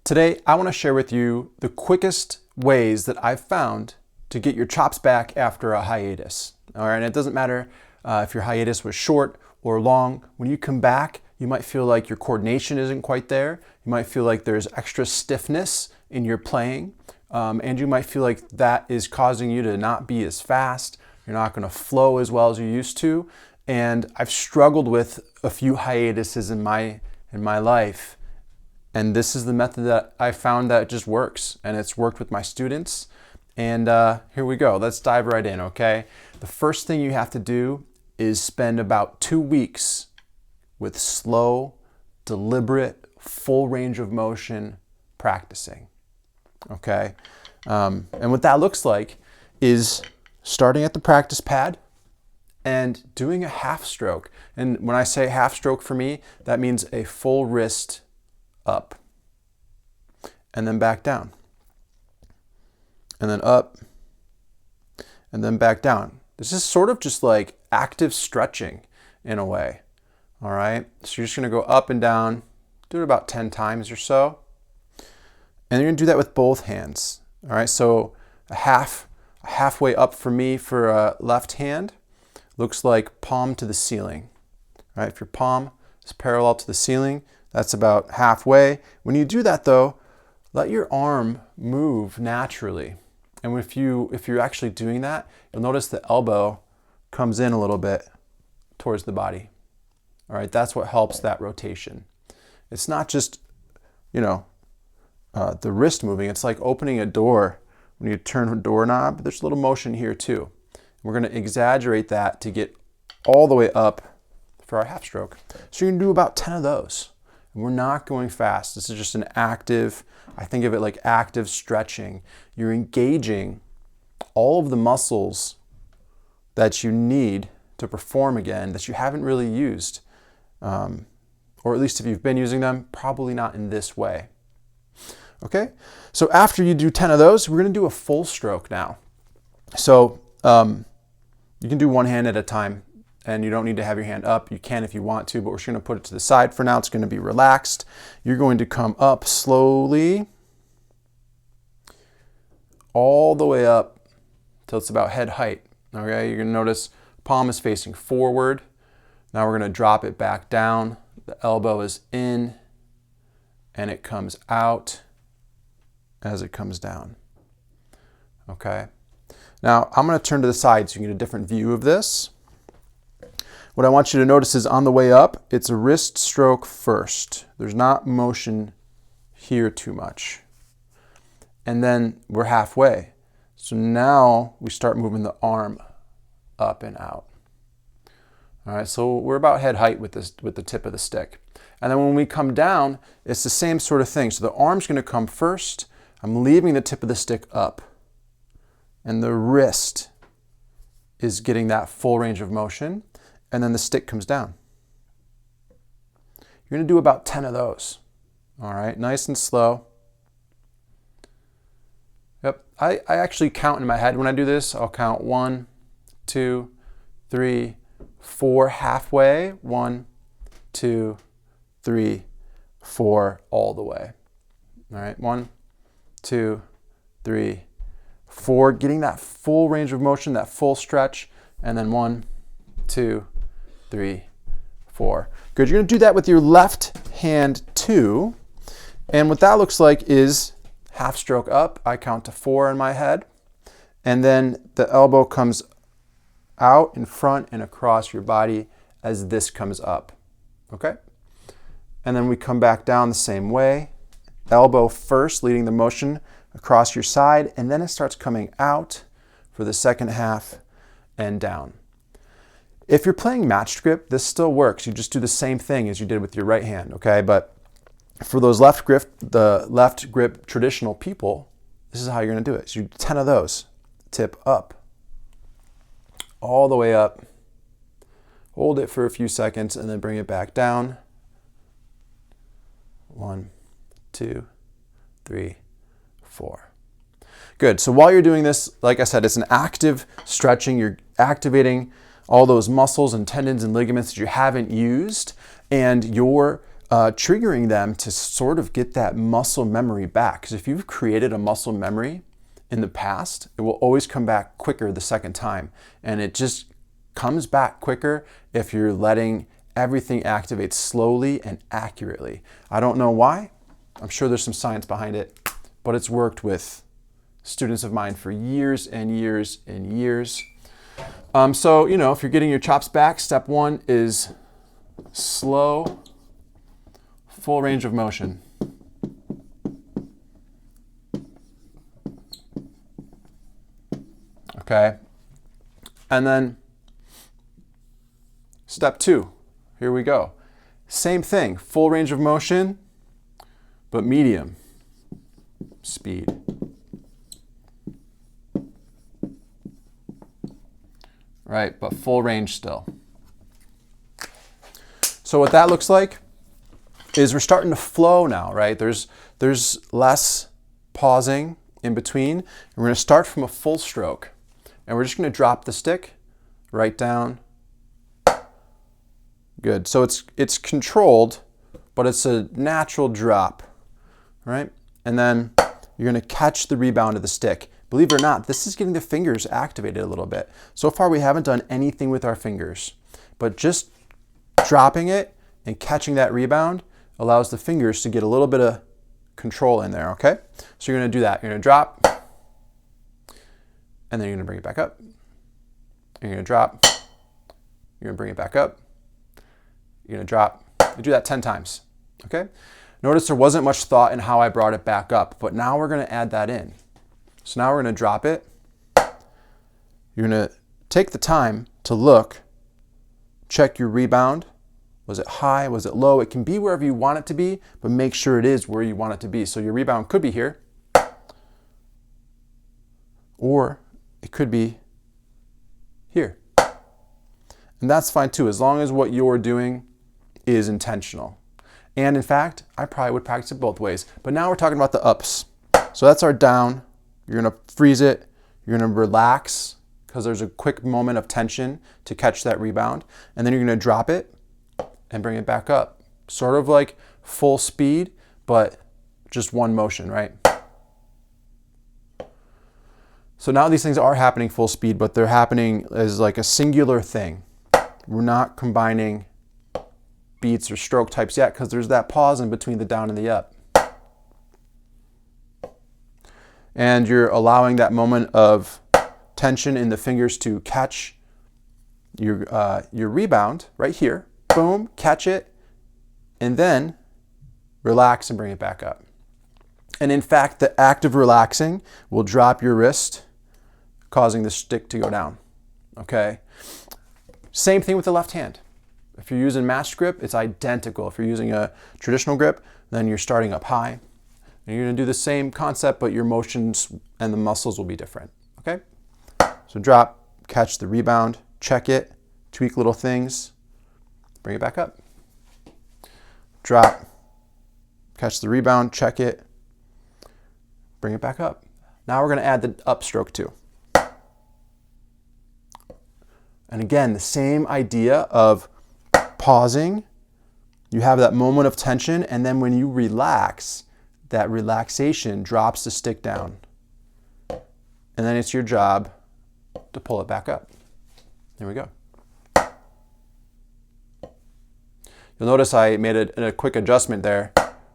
Today, I want to share with you the quickest ways that I've found to get your chops back after a hiatus. All right, and it doesn't matter if your hiatus was short or long. When you come back, you might feel like your coordination isn't quite there. You might feel like there's extra stiffness in your playing, and you might feel like that is causing you to not be as fast. You're not going to flow as well as you used to. And I've struggled with a few hiatuses in my life. And this is the method that I found that just works, and it's worked with my students. And here we go. Let's dive right in, okay? The first thing you have to do is spend about 2 weeks with slow, deliberate, full range of motion practicing, okay? And what that looks like is starting at the practice pad and doing a half stroke. And when I say half stroke for me, that means a full wrist up, and then back down, and then up, and then back down. This is sort of just like active stretching in a way, all right? So you're just gonna go up and down, do it about 10 times or so, and you're gonna do that with both hands, all right? So halfway up for me for a left hand looks like palm to the ceiling, all right? If your palm is parallel to the ceiling, that's about halfway. When you do that though, let your arm move naturally. And if you're actually doing that, you'll notice the elbow comes in a little bit towards the body. All right, that's what helps that rotation. It's not just, the wrist moving. It's like opening a door. When you turn a doorknob, there's a little motion here too. We're gonna exaggerate that to get all the way up for our half stroke. So you're gonna do about 10 of those. We're not going fast. This is just an active, I think of it like active stretching. You're engaging all of the muscles that you need to perform again that you haven't really used. Or at least if you've been using them, probably not in this way. Okay, so after you do 10 of those, we're gonna do a full stroke now. So you can do one hand at a time, and you don't need to have your hand up. You can if you want to, but we're just gonna put it to the side for now. It's gonna be relaxed. You're going to come up slowly, all the way up till it's about head height, okay? You're gonna notice palm is facing forward. Now we're gonna drop it back down. The elbow is in, and it comes out as it comes down, okay? Now I'm gonna turn to the side so you can get a different view of this. What I want you to notice is on the way up, it's a wrist stroke first. There's not motion here too much. And then we're halfway. So now we start moving the arm up and out. All right, so we're about head height with the tip of the stick. And then when we come down, it's the same sort of thing. So the arm's gonna come first. I'm leaving the tip of the stick up. And the wrist is getting that full range of motion. And then the stick comes down. You're gonna do about 10 of those. All right, nice and slow. Yep, I actually count in my head when I do this. I'll count 1, 2, 3, 4 halfway. 1, 2, 3, 4 all the way. All right, 1, 2, 3, 4, getting that full range of motion, that full stretch, and then 1, 2, 3, 4. Good, you're gonna do that with your left hand too. And what that looks like is half stroke up. I count to 4 in my head. And then the elbow comes out in front and across your body as this comes up, okay? And then we come back down the same way. Elbow first, leading the motion across your side, and then it starts coming out for the second half and down. If you're playing matched grip, this still works. You just do the same thing as you did with your right hand, okay? But for those the left grip traditional people, this is how you're gonna do it. So you do 10 of those. Tip up, all the way up, hold it for a few seconds, and then bring it back down. 1, 2, 3, 4. Good, so while you're doing this, like I said, it's an active stretching. You're activating all those muscles and tendons and ligaments that you haven't used, and you're triggering them to sort of get that muscle memory back. Because if you've created a muscle memory in the past, it will always come back quicker the second time. And it just comes back quicker if you're letting everything activate slowly and accurately. I don't know why. I'm sure there's some science behind it, but it's worked with students of mine for years and years and years. So, you know, if you're getting your chops back, step one is slow, full range of motion. Okay. And then step two, here we go. Same thing, full range of motion, but medium speed. Right, but full range still. So what that looks like is we're starting to flow now, right? There's less pausing in between. And we're going to start from a full stroke. And we're just going to drop the stick right down. Good. So it's controlled, but it's a natural drop, right? And then you're going to catch the rebound of the stick. Believe it or not, this is getting the fingers activated a little bit. So far, we haven't done anything with our fingers, but just dropping it and catching that rebound allows the fingers to get a little bit of control in there, okay? So you're going to do that. You're going to drop, and then you're going to bring it back up. You're going to drop. You're going to bring it back up. You're going to drop. You do that 10 times, okay? Notice there wasn't much thought in how I brought it back up, but now we're going to add that in. So now we're going to drop it. You're going to take the time to look, check your rebound. Was it high? Was it low? It can be wherever you want it to be, but make sure it is where you want it to be. So your rebound could be here, or it could be here. And that's fine too, as long as what you're doing is intentional. And in fact, I probably would practice it both ways. But now we're talking about the ups. So that's our down. You're going to freeze it. You're going to relax because there's a quick moment of tension to catch that rebound. And then you're going to drop it and bring it back up. Sort of like full speed, but just one motion, right? So now these things are happening full speed, but they're happening as like a singular thing. We're not combining beats or stroke types yet because there's that pause in between the down and the up. And you're allowing that moment of tension in the fingers to catch your rebound right here. Boom, catch it, and then relax and bring it back up. And in fact, the act of relaxing will drop your wrist, causing the stick to go down, okay? Same thing with the left hand. If you're using matched grip, it's identical. If you're using a traditional grip, then you're starting up high. And you're going to do the same concept, but your motions and the muscles will be different, okay? So drop, catch the rebound, check it, tweak little things, bring it back up. Drop, catch the rebound, check it, bring it back up. Now we're going to add the upstroke too. And again, the same idea of pausing. You have that moment of tension, and then when you relax, that relaxation drops the stick down. And then it's your job to pull it back up. There we go. You'll notice I made a quick adjustment there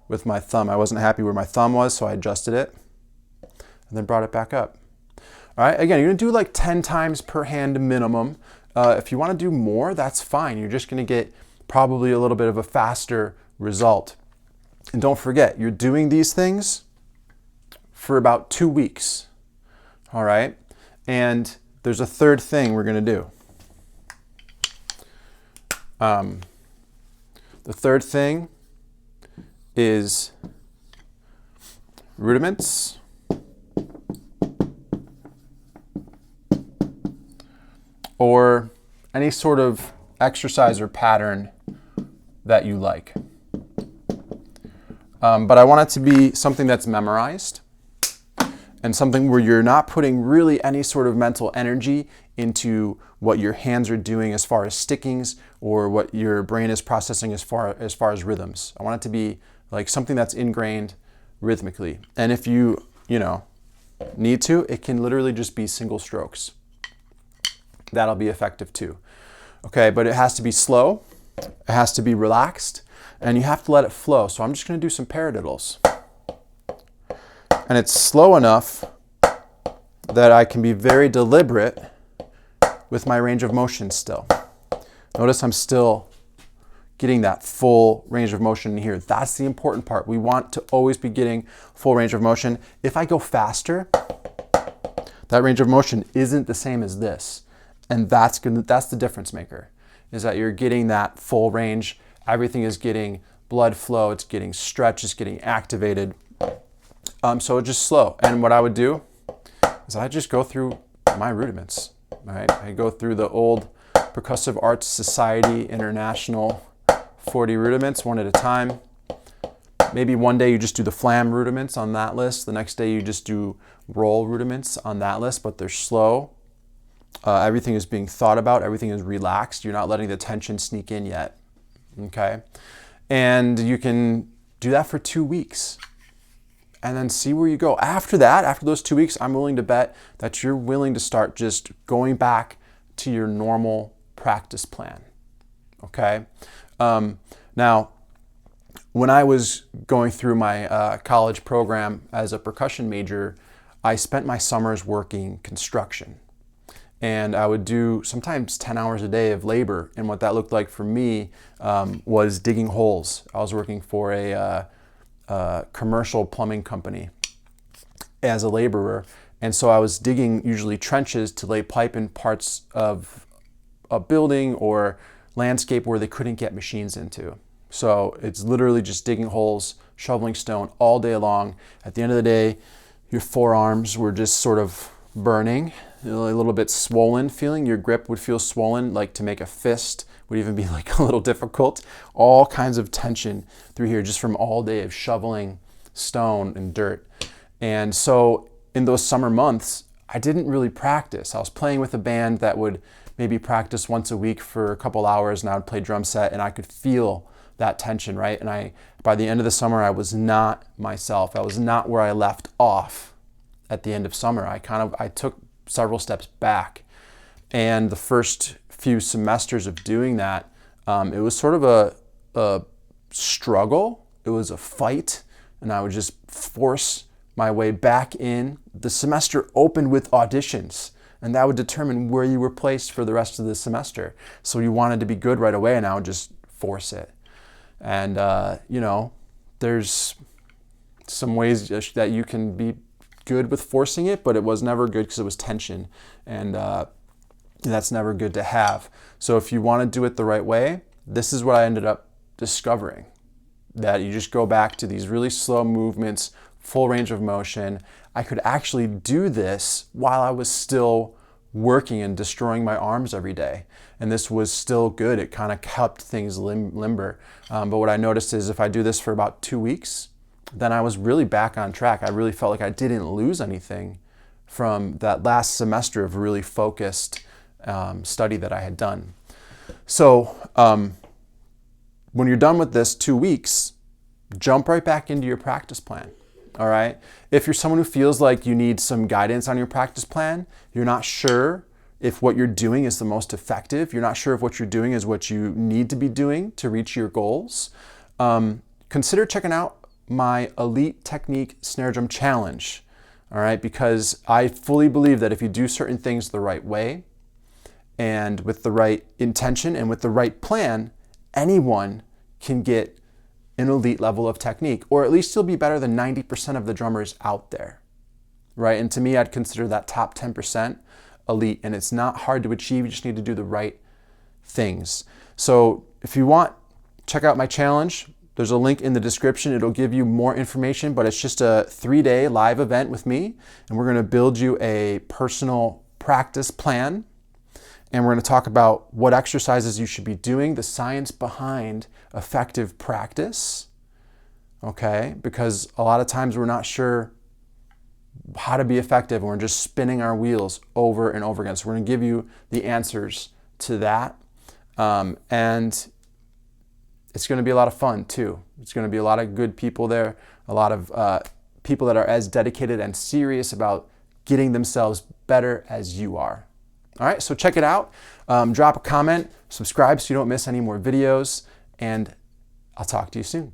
with my thumb. I wasn't happy where my thumb was, so I adjusted it and then brought it back up. All right, again, you're gonna do like 10 times per hand minimum. If you wanna do more, that's fine. You're just gonna get probably a little bit of a faster result. And don't forget, you're doing these things for about 2 weeks, all right? And there's a third thing we're gonna do. The third thing is rudiments. Or any sort of exercise or pattern that you like. But I want it to be something that's memorized. and something where you're not putting really any sort of mental energy into what your hands are doing as far as stickings or what your brain is processing as far as rhythms. I want it to be like something that's ingrained rhythmically. And if you need to, it can literally just be single strokes. That'll be effective too. Okay, but it has to be slow, it has to be relaxed, and you have to let it flow. So I'm just going to do some paradiddles. And it's slow enough that I can be very deliberate with my range of motion still. Notice I'm still getting that full range of motion in here. That's the important part. We want to always be getting full range of motion. If I go faster, that range of motion isn't the same as this. And that's the difference maker, is that you're getting that full range. Everything is getting blood flow, it's getting stretch, it's getting activated. So it's just slow. And what I would do is I just go through my rudiments. Right? I go through the old Percussive Arts Society International 40 rudiments one at a time. Maybe one day you just do the flam rudiments on that list. The next day you just do roll rudiments on that list, but they're slow. Everything is being thought about. Everything is relaxed. You're not letting the tension sneak in yet. Okay? And you can do that for 2 weeks. And then see where you go. After that, after those 2 weeks, I'm willing to bet that you're willing to start just going back to your normal practice plan. Okay? Now, when I was going through my college program as a percussion major, I spent my summers working construction. And I would do sometimes 10 hours a day of labor. And what that looked like for me was digging holes. I was working for a commercial plumbing company as a laborer. And so I was digging usually trenches to lay pipe in parts of a building or landscape where they couldn't get machines into. So it's literally just digging holes, shoveling stone all day long. At the end of the day, your forearms were just sort of burning, a little bit swollen feeling. Your grip would feel swollen, like to make a fist would even be like a little difficult. All kinds of tension through here just from all day of shoveling stone and dirt. And so in those summer months, I didn't really practice. I was playing with a band that would maybe practice once a week for a couple hours, and I would play drum set, and I could feel that tension, right? And by the end of the summer, I was not myself. I was not where I left off at the end of summer. I took several steps back. And the first few semesters of doing that, it was sort of a struggle. It was a fight, and I would just force my way back in. The semester opened with auditions, and that would determine where you were placed for the rest of the semester. So you wanted to be good right away, and I would just force it. And, there's some ways that you can be good with forcing it, but it was never good because it was tension. And that's never good to have. So if you want to do it the right way, this is what I ended up discovering. That you just go back to these really slow movements, full range of motion. I could actually do this while I was still working and destroying my arms every day. And this was still good. It kind of kept things limber. But what I noticed is if I do this for about 2 weeks, then I was really back on track. I really felt like I didn't lose anything from that last semester of really focused study that I had done. So when you're done with this 2 weeks, jump right back into your practice plan. All right. If you're someone who feels like you need some guidance on your practice plan, you're not sure if what you're doing is the most effective, you're not sure if what you're doing is what you need to be doing to reach your goals, consider checking out my Elite Technique Snare Drum Challenge. All right. Because I fully believe that if you do certain things the right way and with the right intention and with the right plan, anyone can get an elite level of technique, or at least you'll be better than 90% of the drummers out there, right? And to me, I'd consider that top 10% elite, and it's not hard to achieve. You just need to do the right things. So if you want, check out my challenge. There's a link in the description. It'll give you more information, but it's just a 3-day live event with me, and we're gonna build you a personal practice plan. And we're going to talk about what exercises you should be doing, the science behind effective practice, okay? Because a lot of times we're not sure how to be effective, and we're just spinning our wheels over and over again. So we're going to give you the answers to that. And it's going to be a lot of fun too. It's going to be a lot of good people there, a lot of people that are as dedicated and serious about getting themselves better as you are. All right, so check it out. Drop a comment, subscribe so you don't miss any more videos, and I'll talk to you soon.